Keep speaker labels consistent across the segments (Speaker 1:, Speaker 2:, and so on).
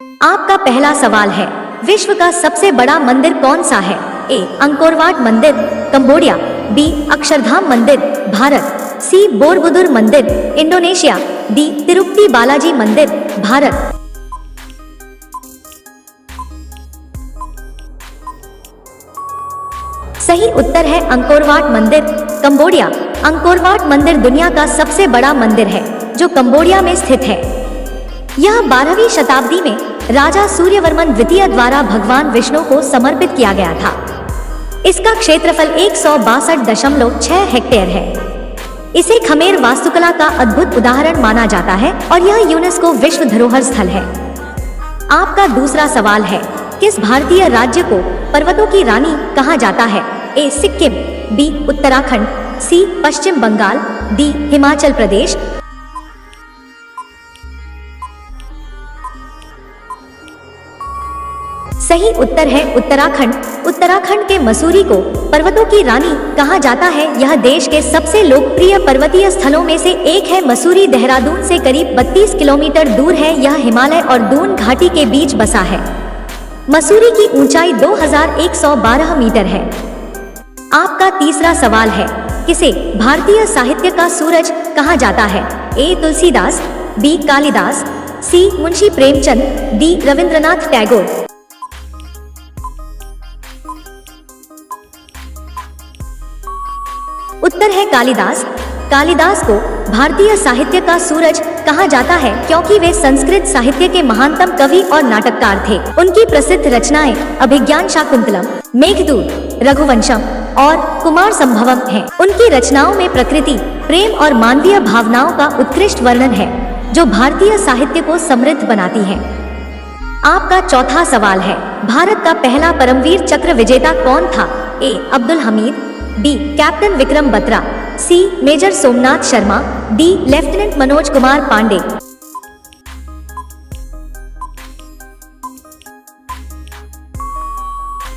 Speaker 1: आपका पहला सवाल है, विश्व का सबसे बड़ा मंदिर कौन सा है? ए अंकोर वाट मंदिर, कंबोडिया। बी अक्षरधाम मंदिर, भारत। सी बोरबुदुर मंदिर, इंडोनेशिया। डी तिरुपति बालाजी मंदिर, भारत। सही उत्तर है अंकोर वाट मंदिर, कंबोडिया। अंकोर वाट मंदिर दुनिया का सबसे बड़ा मंदिर है जो कंबोडिया में स्थित है। यह 12वीं शताब्दी में राजा सूर्यवर्मन द्वितीय द्वारा भगवान विष्णु को समर्पित किया गया था। इसका क्षेत्रफल 162.6 हेक्टेयर है। इसे खमेर वास्तुकला का अद्भुत उदाहरण माना जाता है और यह यूनेस्को विश्व धरोहर स्थल है। आपका दूसरा सवाल है, किस भारतीय राज्य को पर्वतों की रानी कहा जाता है? ए सिक्किम। बी उत्तराखंड। सी पश्चिम बंगाल। डी हिमाचल प्रदेश। सही उत्तर है उत्तराखंड। उत्तराखंड के मसूरी को पर्वतों की रानी कहा जाता है। यह देश के सबसे लोकप्रिय पर्वतीय स्थलों में से एक है। मसूरी देहरादून से करीब 32 किलोमीटर दूर है। यह हिमालय और दून घाटी के बीच बसा है। मसूरी की ऊंचाई 2112 मीटर है। आपका तीसरा सवाल है, किसे भारतीय साहित्य का सूरज कहा जाता है? ए तुलसीदास। बी कालिदास। सी मुंशी प्रेमचंद। डी रविंद्रनाथ टैगोर। उत्तर है कालिदास। कालिदास को भारतीय साहित्य का सूरज कहा जाता है क्योंकि वे संस्कृत साहित्य के महानतम कवि और नाटककार थे। उनकी प्रसिद्ध रचनाएं अभिज्ञान शाकुंतलम, मेघदूत, रघुवंशम और कुमार संभवम हैं। उनकी रचनाओं में प्रकृति, प्रेम और मानवीय भावनाओं का उत्कृष्ट वर्णन है जो भारतीय साहित्य को समृद्ध बनाती है। आपका चौथा सवाल है, भारत का पहला परमवीर चक्र विजेता कौन था? A Abdul Hamid. B captain Vikram Batra. C major Somnath Sharma. D lieutenant Manoj Kumar Pandey.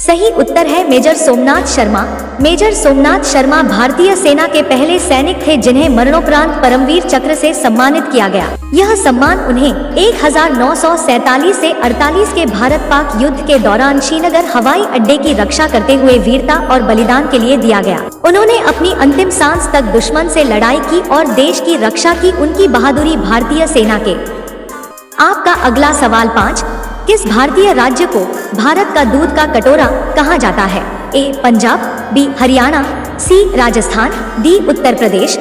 Speaker 1: सही उत्तर है मेजर सोमनाथ शर्मा। मेजर सोमनाथ शर्मा भारतीय सेना के पहले सैनिक थे जिन्हें मरणोपरांत परमवीर चक्र से सम्मानित किया गया। यह सम्मान उन्हें 1947 से 48 के भारत पाक युद्ध के दौरान श्रीनगर हवाई अड्डे की रक्षा करते हुए वीरता और बलिदान के लिए दिया गया। उन्होंने अपनी अंतिम सांस तक दुश्मन से लड़ाई की और देश की रक्षा की। उनकी बहादुरी भारतीय सेना के। आपका अगला सवाल 5, किस भारतीय राज्य को भारत का दूध का कटोरा कहा जाता है? ए पंजाब। बी हरियाणा। सी राजस्थान। डी उत्तर प्रदेश।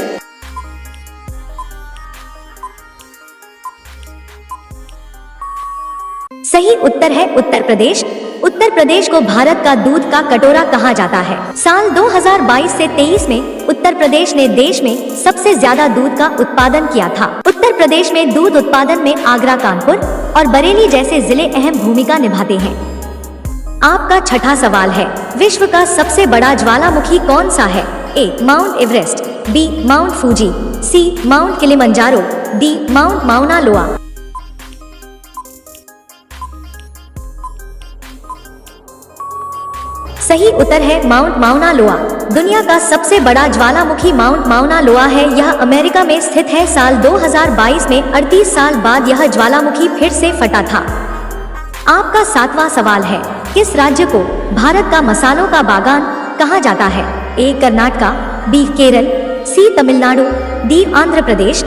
Speaker 1: सही उत्तर है उत्तर प्रदेश। उत्तर प्रदेश को भारत का दूध का कटोरा कहा जाता है। साल 2022 से 23 में उत्तर प्रदेश ने देश में सबसे ज्यादा दूध का उत्पादन किया था। उत्तर प्रदेश में दूध उत्पादन में आगरा, कानपुर और बरेली जैसे जिले अहम भूमिका निभाते हैं। आपका छठा सवाल है, विश्व का सबसे बड़ा ज्वालामुखी कौन सा है? A Mount Everest. B Mount Fuji. C Mount Kilimanjaro. D Mount Mauna Loa. सही उत्तर है माउंट माउना लोआ। दुनिया का सबसे बड़ा ज्वालामुखी माउंट माउना लोआ है। यह अमेरिका में स्थित है। साल 2022 में 38 साल बाद यह ज्वालामुखी फिर से फटा था। आपका सातवां सवाल है, किस राज्य को भारत का मसालों का बागान कहा जाता है? ए कर्नाटका। बी केरल। सी तमिलनाडु। डी आंध्र प्रदेश।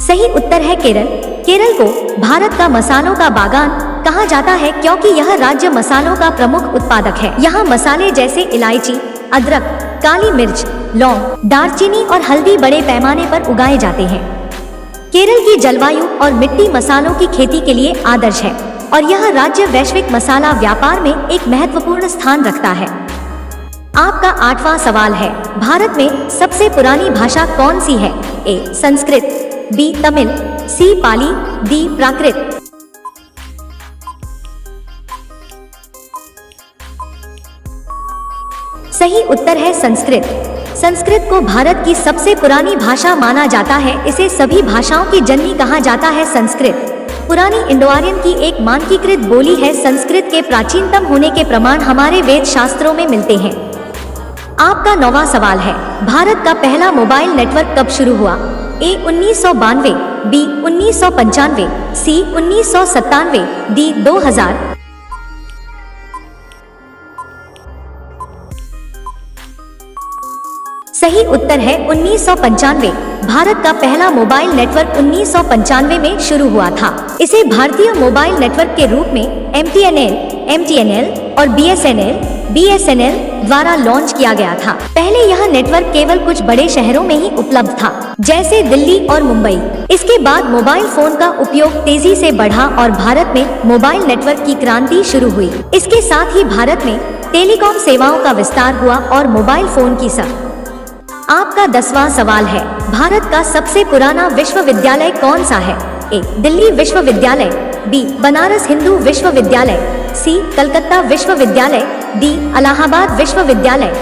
Speaker 1: सही उत्तर है केरल। केरल को भारत का मसालों का बागान कहा जाता है क्योंकि यह राज्य मसालों का प्रमुख उत्पादक है। यहाँ मसाले जैसे इलायची, अदरक, काली मिर्च, लौंग, दालचीनी और हल्दी बड़े पैमाने पर उगाए जाते हैं। केरल की जलवायु और मिट्टी मसालों की खेती के लिए आदर्श है और यह राज्य वैश्विक मसाला व्यापार में एक महत्वपूर्ण स्थान रखता है। आपका आठवां सवाल है, भारत में सबसे पुरानी भाषा कौन सी है? ए संस्कृत। बी तमिल। सी पाली। डी प्राकृत। सही उत्तर है संस्कृत। संस्कृत को भारत की सबसे पुरानी भाषा माना जाता है। इसे सभी भाषाओं की जननी कहा जाता है। संस्कृत पुरानी इंडो आर्यन की एक मानकीकृत बोली है। संस्कृत के प्राचीनतम होने के प्रमाण हमारे वेद शास्त्रों में मिलते हैं। आपका 9वां सवाल है, भारत का पहला मोबाइल नेटवर्क कब शुरू हुआ? ए 1992, बी 1995, सी 1997, डी 2000। सही उत्तर है 1995। भारत का पहला मोबाइल नेटवर्क 1995 में शुरू हुआ था। इसे भारतीय मोबाइल नेटवर्क के रूप में MTNL और BSNL द्वारा लॉन्च किया गया था। पहले यह नेटवर्क केवल कुछ बड़े शहरों में ही उपलब्ध था, जैसे दिल्ली और मुंबई। इसके बाद मोबाइल फोन का उपयोग तेजी से बढ़ा और भारत में मोबाइल नेटवर्क की क्रांति शुरू हुई। इसके साथ ही भारत में टेलीकॉम सेवाओं का विस्तार हुआ और मोबाइल फोन की आपका 10वां सवाल है, भारत का सबसे पुराना विश्वविद्यालय कौन सा है? ए दिल्ली विश्वविद्यालय, बी बनारस हिंदू विश्वविद्यालय, सी कलकत्ता विश्वविद्यालय, डी इलाहाबाद विश्वविद्यालय।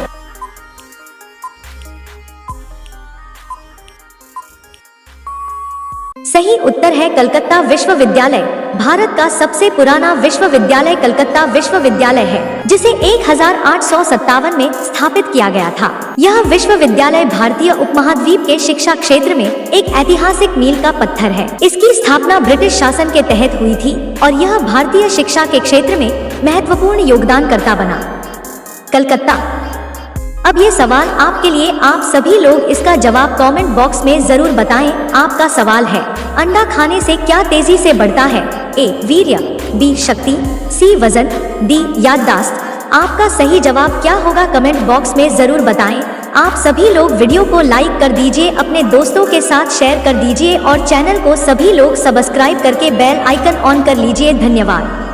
Speaker 1: सही उत्तर है कलकत्ता विश्वविद्यालय। भारत का सबसे पुराना विश्वविद्यालय कलकत्ता विश्वविद्यालय है, जिसे 1857 में स्थापित किया गया था। यह विश्वविद्यालय भारतीय उपमहाद्वीप के शिक्षा क्षेत्र में एक ऐतिहासिक मील का पत्थर है। इसकी स्थापना ब्रिटिश शासन के तहत हुई थी और यह भारतीय शिक्षा के क्षेत्र में महत्वपूर्ण योगदानकर्ता बना। कलकत्ता। अब ये सवाल आपके लिए, आप सभी लोग इसका जवाब कमेंट बॉक्स में जरूर बताएं। आपका सवाल है, अंडा खाने से क्या तेजी से बढ़ता है? ए वीर्य, बी शक्ति, सी वजन, डी याददाश्त। आपका सही जवाब क्या होगा कमेंट बॉक्स में जरूर बताएं। आप सभी लोग वीडियो को लाइक कर दीजिए, अपने दोस्तों के साथ शेयर कर दीजिए और चैनल को सभी लोग सब्सक्राइब करके बेल आइकन ऑन कर लीजिए। धन्यवाद।